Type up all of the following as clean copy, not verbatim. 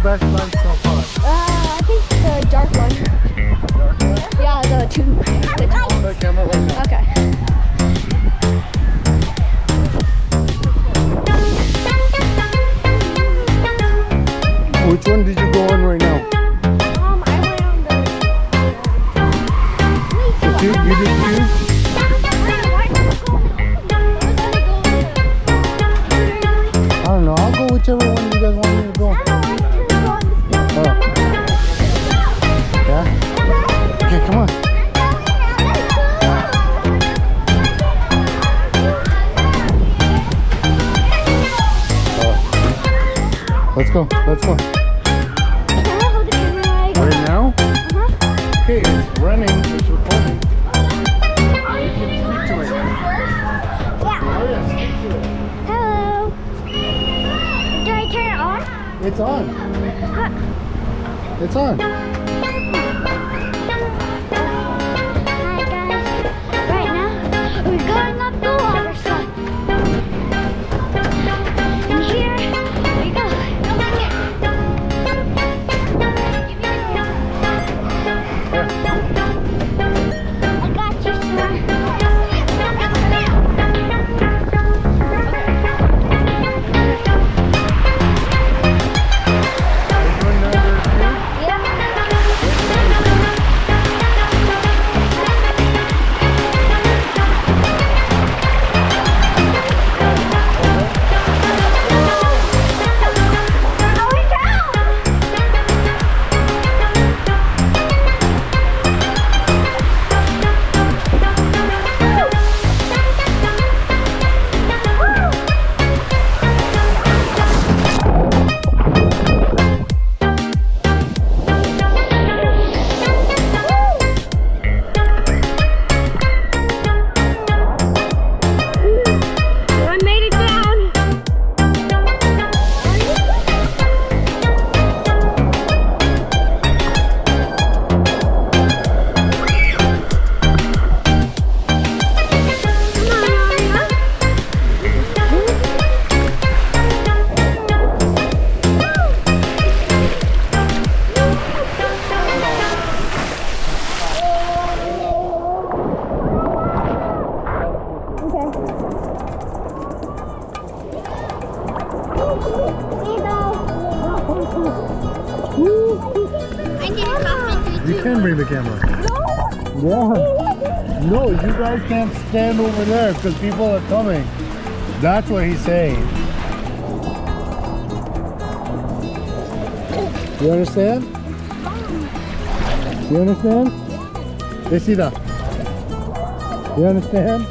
best slide so far? I think the dark one. Yeah, the tube. The camera right now. Okay. Which one did you go on right now? I went on The tube? You did tube? I don't know. I'll go whichever one you guys want me to go. Oh. Yeah? Okay, come on. Let's go. Let's go. Right now? Okay, it's running. It's recording. You can speak to it. Oh, yeah, speak to it. Hello. Do I turn it on? It's on. It's on. Hi guys. Right now, we're going up the water slide. And here we go. Over here. Give me the camera. I got you, sir. You can bring the camera. No. Yeah. No, you guys can't stand over there because people are coming. That's what he's saying. You understand? You understand? Desida. You understand?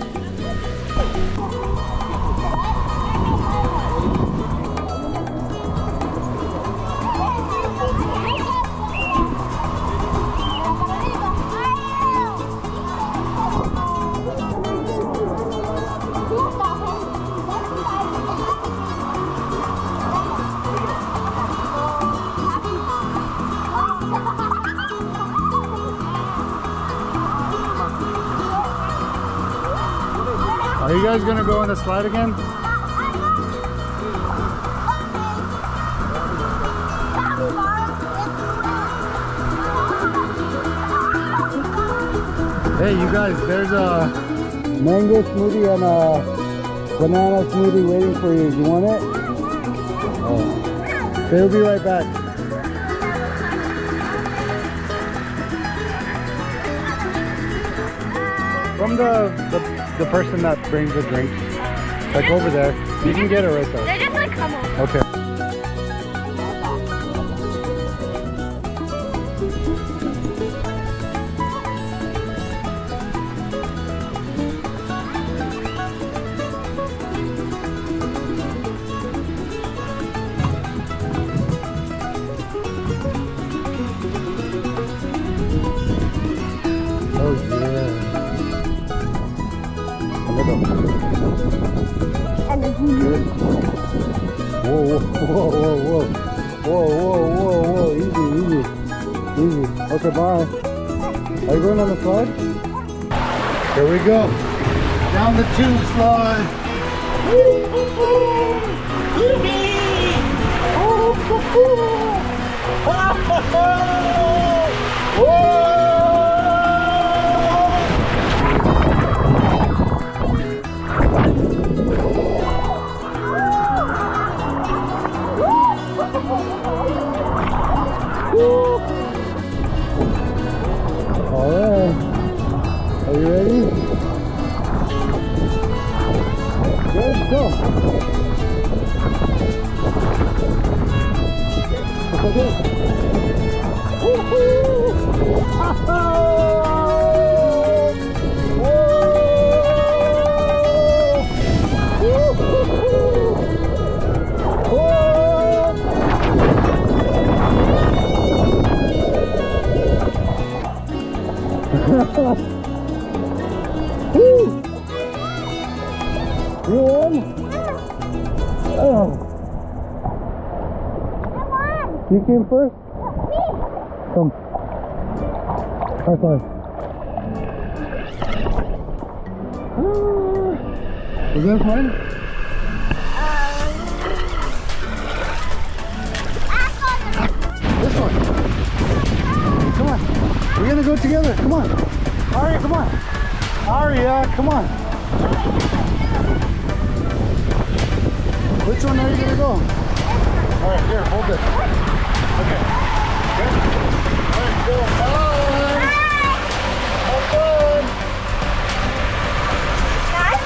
Are you guys gonna go on the slide again? Hey, you guys, there's a mango smoothie and a banana smoothie waiting for you. You want it? Oh. They'll be right back. From the person that brings the drink, like over there. You can get it right there. They just like come on. Okay. Oh yeah. Whoa, whoa, whoa, whoa, whoa, whoa, whoa, whoa, easy, easy, easy. Okay, bye. Are you going on the slide? Here we go. Down the tube slide. Alright. Are you ready? Good, go. It's okay. You won? Oh. You came first? Come. High five. Was that fun? This one. Come on. We're gonna go together. Come on. Aria, come on. Aria, come on. Which one are you gonna go? Alright, here, hold it. Okay. Good. Alright, go. Bye. Have fun. Guys,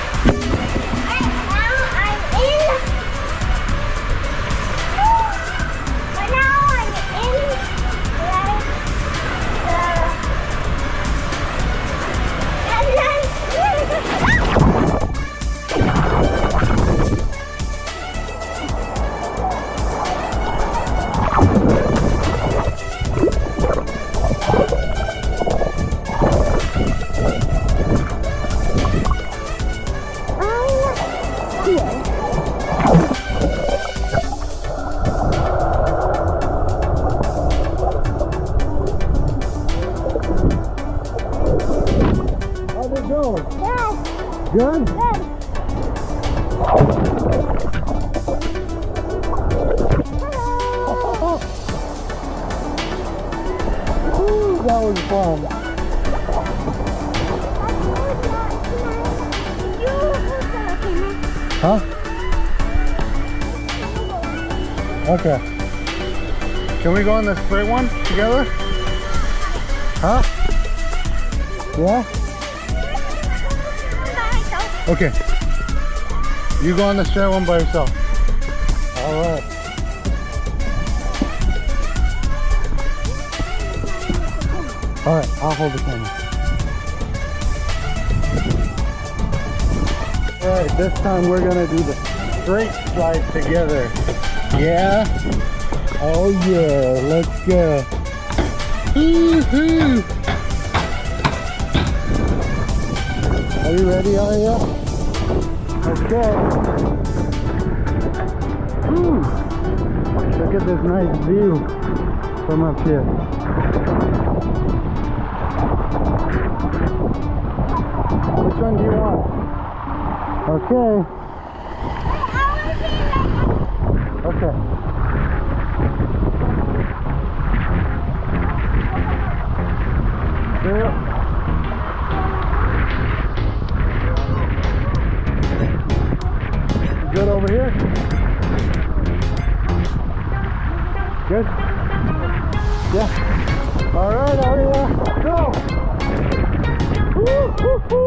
right now I'm in. Right now I'm in like and then How'd it go? yes, Good? good. Ooh, that was fun. Huh? Okay. Can we go on the straight one together? Huh? Yeah? Okay. You go on the straight one by yourself. Alright. Alright, I'll hold the camera. Alright, this time we're gonna do the straight slide together. Yeah? Oh yeah, let's go. Woohoo! Are you ready, Aria? Okay. Whew. Look at this nice view from up here. Which one do you want? Okay. Okay. There. Good over here? Good? Yeah. Alright, Aria, go! Woo, woo, woo.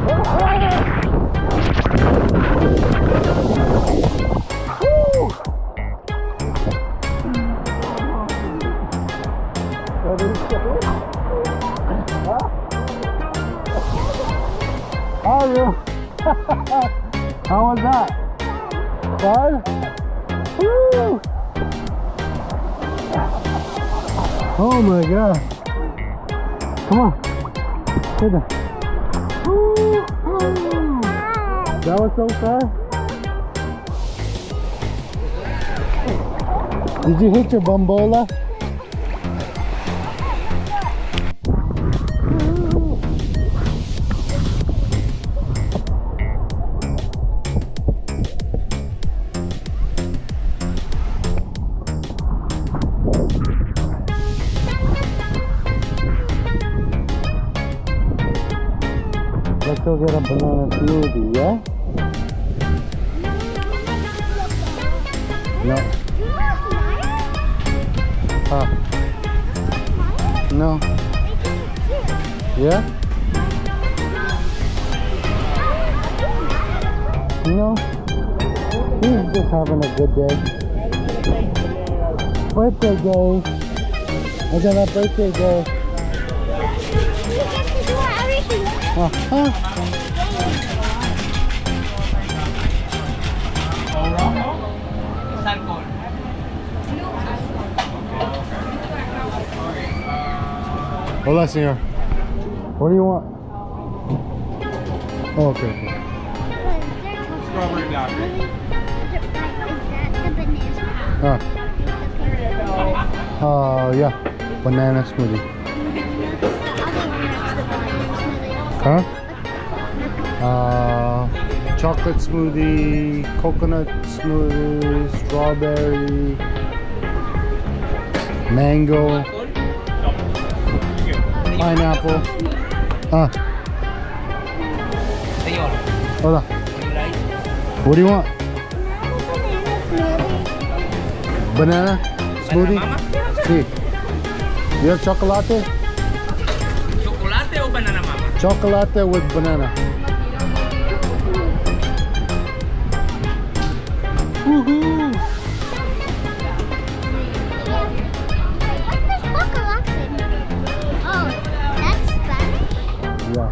Woo. How are you? How was that? Fun? Woo! Oh my god. Come on. Hit that. Woo! That was so fast. Did you hit your bambola? go get a banana smoothie, yeah? No. Huh? No. Yeah? No. He's just having a good day. Birthday day. I got a birthday day. Uh-huh. Hola, señor. What do you want? Oh, okay. Strawberry latte. Yeah. Banana smoothie. Huh? Chocolate smoothie, coconut smoothie, strawberry, mango, pineapple. Hola. What do you want? Banana smoothie? Sí. You have chocolate? ¿Chocolate o banana mama? Chocolate with banana. Woohoo! Oh, that's Spanish? Yeah.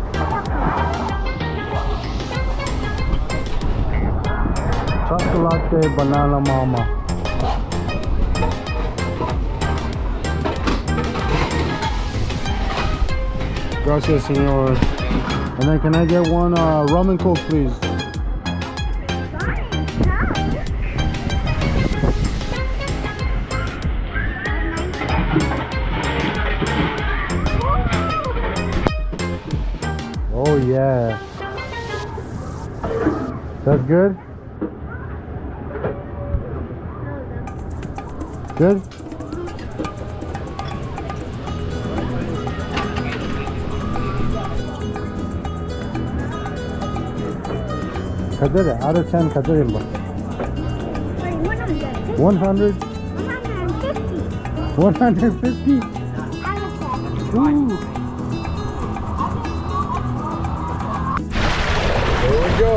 Chocolate banana mama. Gracias, señor. And then can I get one rum and coke, please? Oh yeah. That's good? Good? Kadere, out of 10, kadere ba? 100? 150. 150? Out of 10. Ooh. There we go.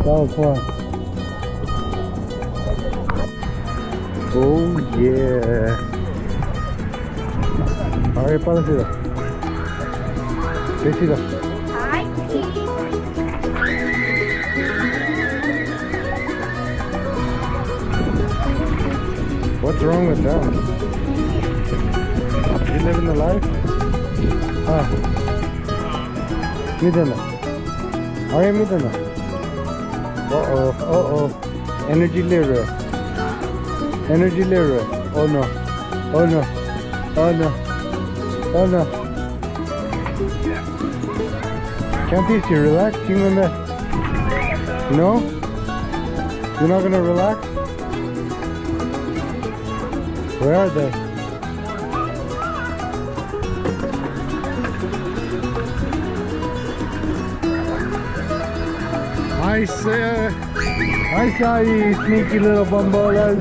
That was fun. Oh yeah. Alright, parecida. Besito. Hi, What's wrong with that? You living the life? Midana. Alright, midana. Uh-oh. Energy lira. Energy lira. Oh no. Oh no. Oh no. Oh no. Can't teach you, relax. You remember? No? You're not gonna relax? Where are they? I saw you sneaky little bumbolas.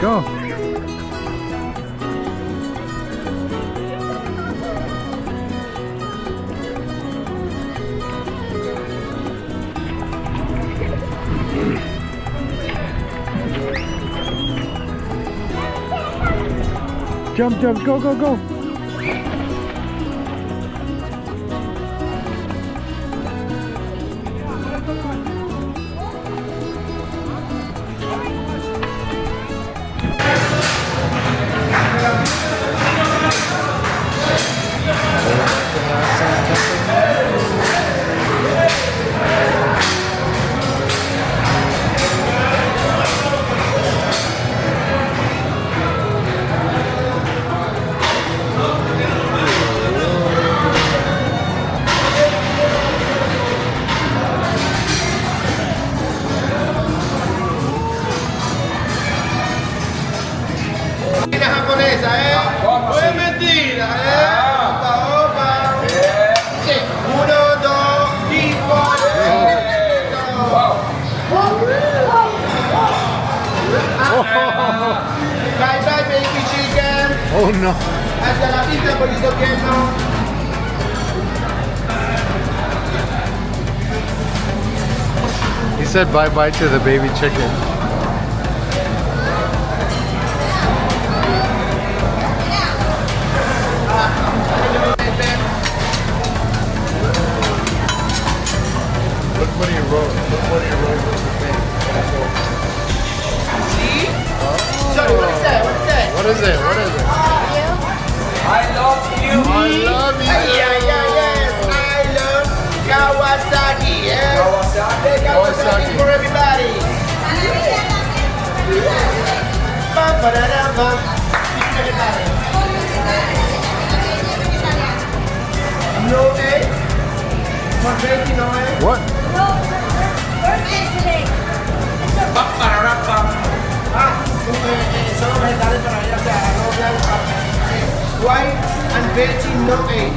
Go. Jump, go. Bye bye baby chicken. Oh no. Hasta la vista, bonito queso. He said bye bye to the baby chicken. Look what he wrote. Look what he wrote with the thing. Sorry, what is that? What is that? What is it? What is it? I love you. I love you. Yes, I love Kawasaki. Yes. Kawasaki. Kawasaki for everybody. Bum, ba-da-dum, bum. No egg. One baby, no egg. What? Solo vegetales para ir hacia arroz blanco. White and veggie, no egg.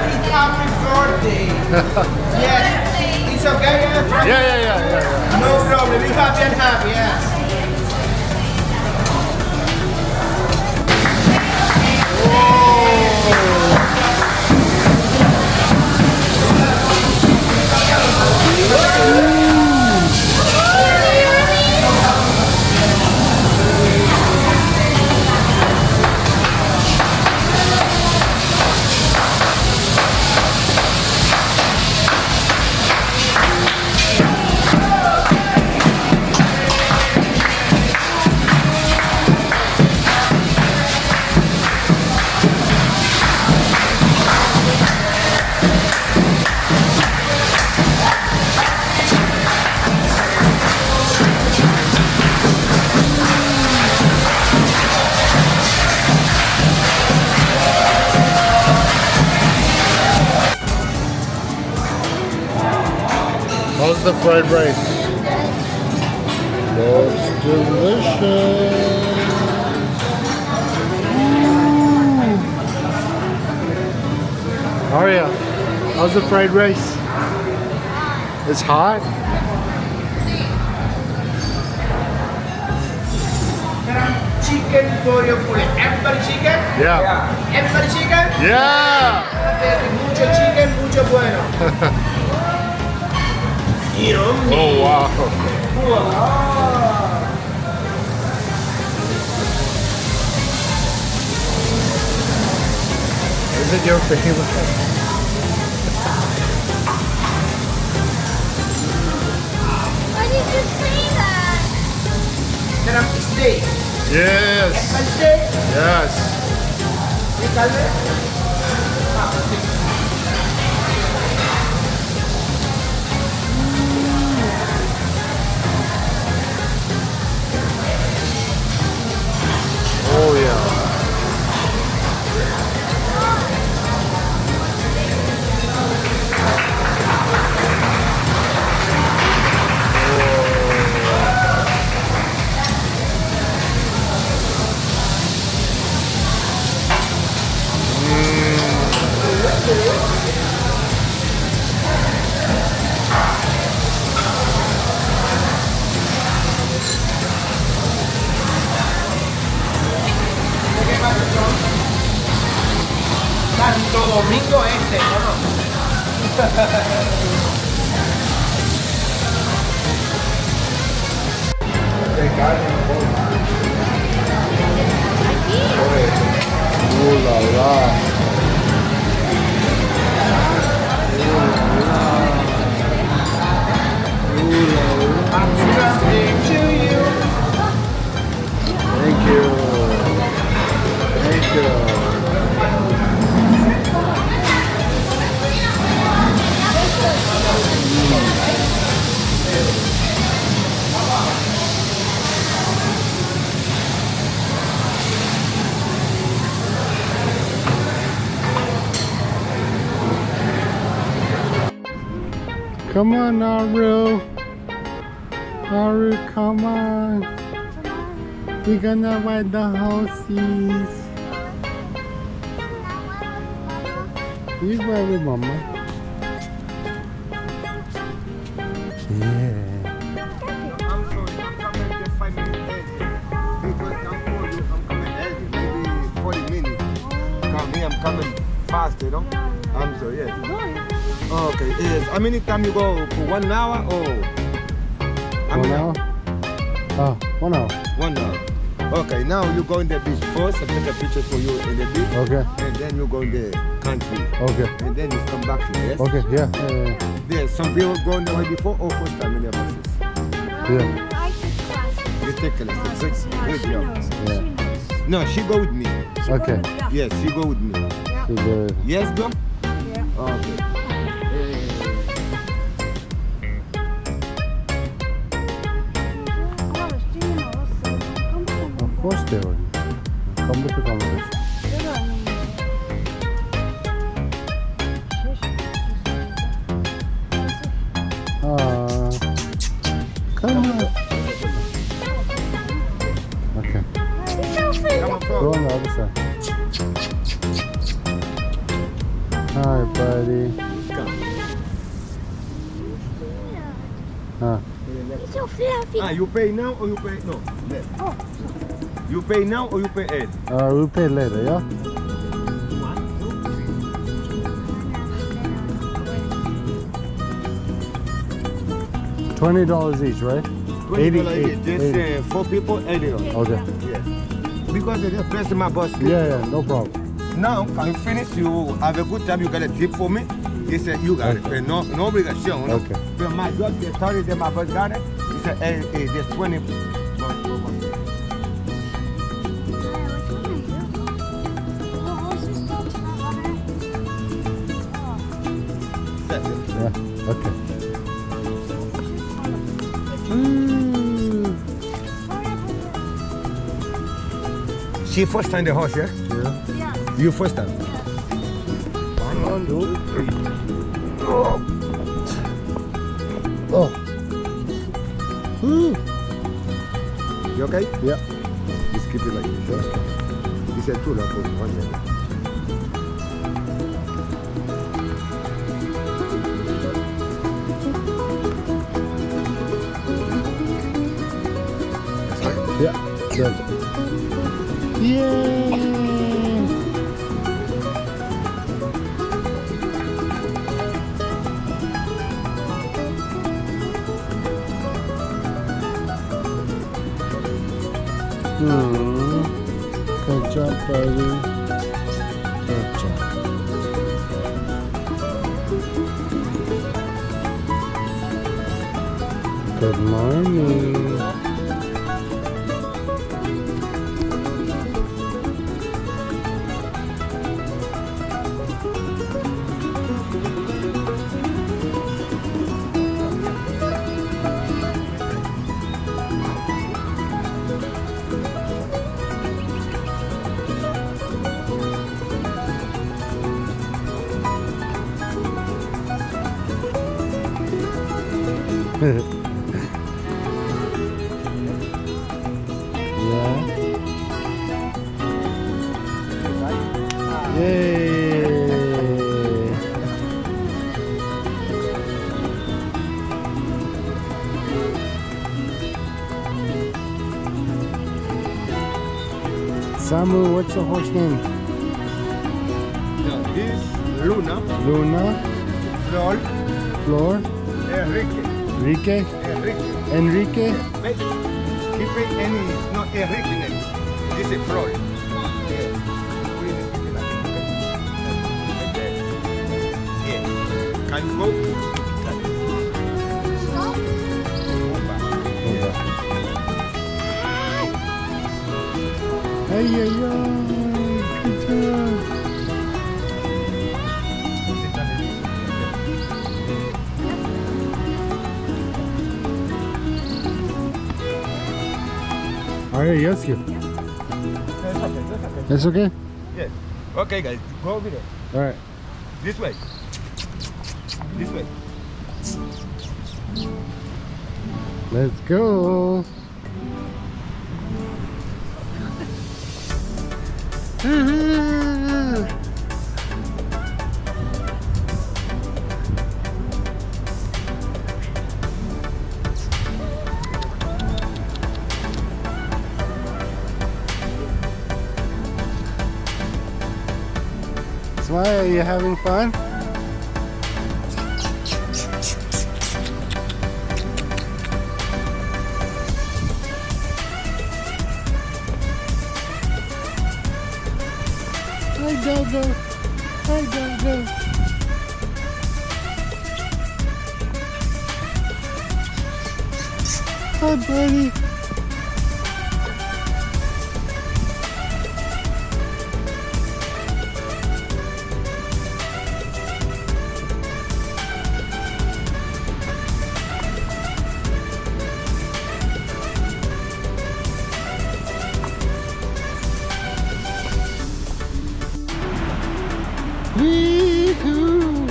It's happy birthday. Yes. It's okay, Yeah. No problem. Be happy and happy, yes. How's the fried rice? Looks delicious. Aria, how's the fried rice? It's hot? Chicken for your food. Everybody chicken? Yeah. Everybody chicken? Yeah! Mucho chicken, mucho bueno. Oh wow. Is it your favorite? Why did you say that? Can I steak? Yes. Everybody steak? Yes. ¿Qué calde? Oh yeah. Santo Domingo Este, ¿no? Ooh la la. Thank you. Thank you. Come on, Naru. Naru, come on. We're gonna ride the horses. You ride with Mama. I'm sorry, I'm coming just 5 minutes early. Because I'm for you, I'm coming early, maybe 40 minutes. Come here, I'm coming fast, you know? I'm sorry, yes. Okay, yes. How many time you go? For 1 hour or? 1 hour? Oh, 1 hour. 1 hour. Okay, now you go in the beach first. I take a picture for you in the beach. Okay. And then you go in the country. Okay. And then you come back here, yes? Okay, yeah. There's some people going the way before or first time in the buses? Yeah. I took classes. You take classes. Good She job. knows. Yeah. She knows. No, she go with me. Okay. Yes, she go with me. So good. Yes, go? Yeah. Okay. Of course they will. Come with the conversation. Come on. Okay. Come on, Go bro. on the other side. Hi, buddy. Huh. It's so fluffy. Ah, you pay now or you pay no? Left. Oh. You pay now or you pay ahead? We'll pay later, yeah? $20 each, right? $20 just 4 people, $80. Okay. Yes. Because they just press my bus. Yeah, no problem. Now, can you finish? You have a good time. You got a tip for me. He said, you got it. Okay. No obligation. No? Okay. But my job, they started them, my bus got it. He said, hey, there's 20. Yeah, okay. She first time the horse, yeah? Yeah. You first time? 1, 2, 3. Oh. Oh. You okay? Yeah. Just keep it like this, yeah? He said 2 now for 1 minute. Yeah. Good. Yay! Good job, buddy. Good job. Good morning. Yeah. Yay! Samu, what's your horse name? Now, this Luna, Luna, Flor, Flor, Enrique. Enrique, Enrique. Enrique. Keep it any, not Enrique name. This is Flor. Can you go? Hey, yeah, yeah. Good job. All right, yes, you. That's okay? Yes. Okay, guys, go over there. All right. This way. This way. Let's go. Samaya, are you having fun? Hi, Go-Go. Hi, Go-Go. Hi, buddy. Yee-hoo.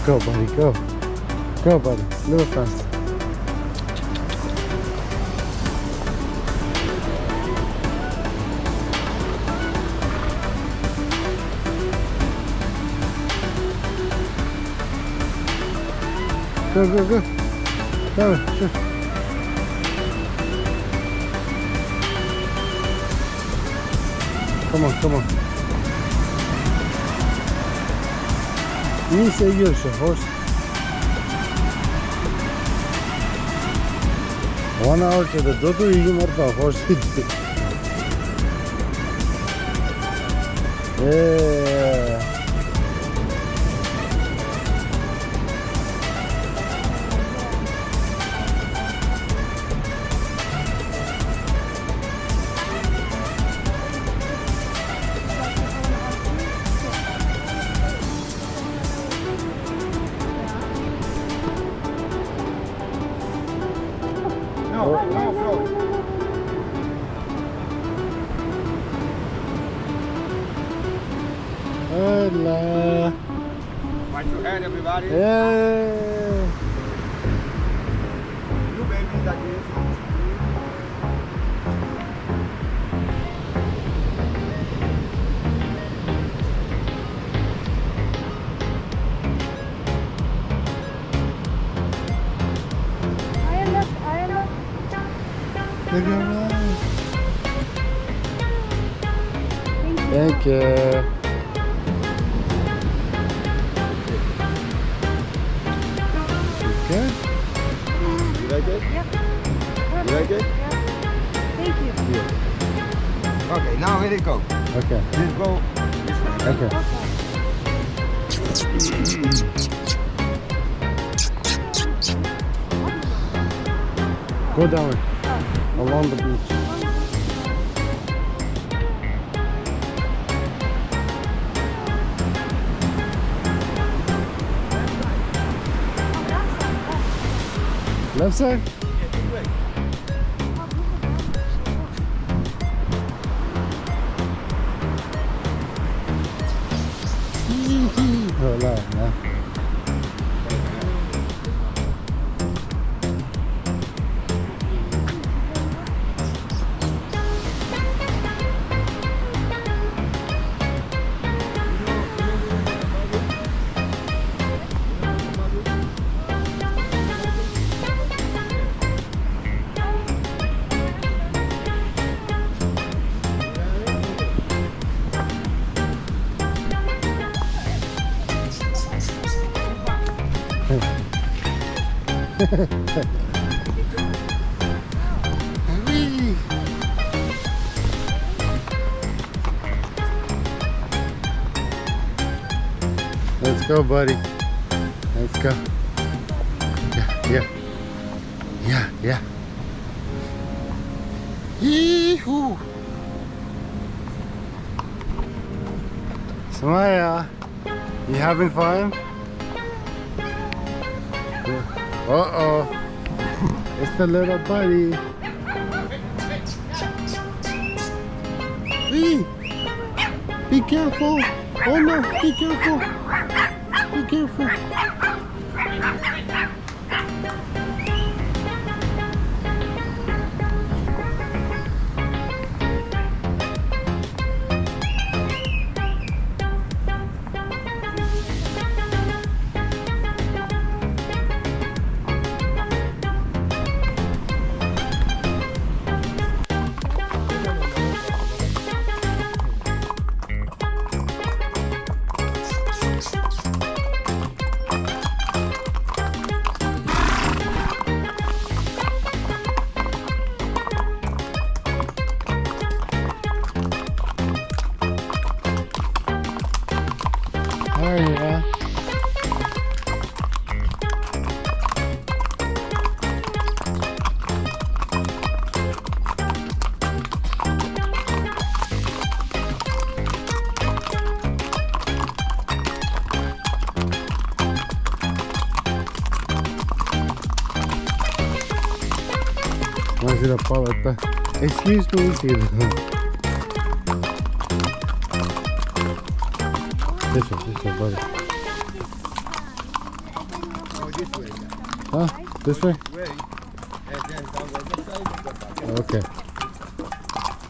Go, buddy, go. Go, buddy. A little faster. Go, go, go. Come on, sure. Come on, come on. İyi seviyorsun horse. 1 hour to the Dodo you marta horse. Yeah. No, no, Flo. Hola. Watch your hand, everybody. Yeah. You baby like this. Look at that. Thank you. Good? You like it? Yep. You like it? Thank you. Yeah. Okay, now let it go. Okay. Just go this way. Okay. Go down along the beach. Left side? Hola, yeah. Whee! Let's go, buddy. Let's go. Yeah. Yeah. Yee-hoo! Samaya, you having fun? Uh-oh. It's the little buddy. Hey! Be careful! Oh no! Be careful! Be careful! Is it a paleta? Excuse me, kid. This one, brother. Go this way. Huh? This way? Way. And then down the other side. Okay.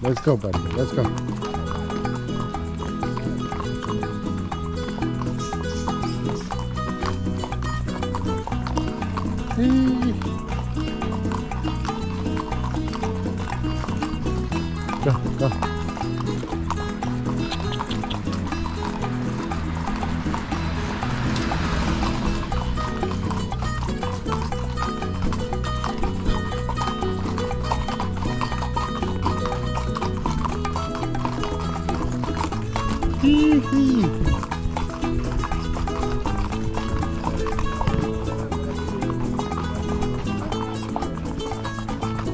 Let's go, buddy. Let's go. Go, go.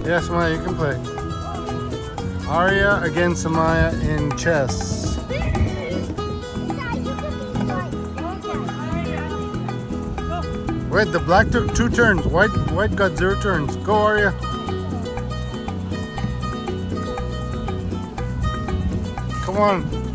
Yes, Maya, you can play. Arya against Samaya in chess. Wait, the black took 2 turns. White got 0 turns. Go, Arya. Come on.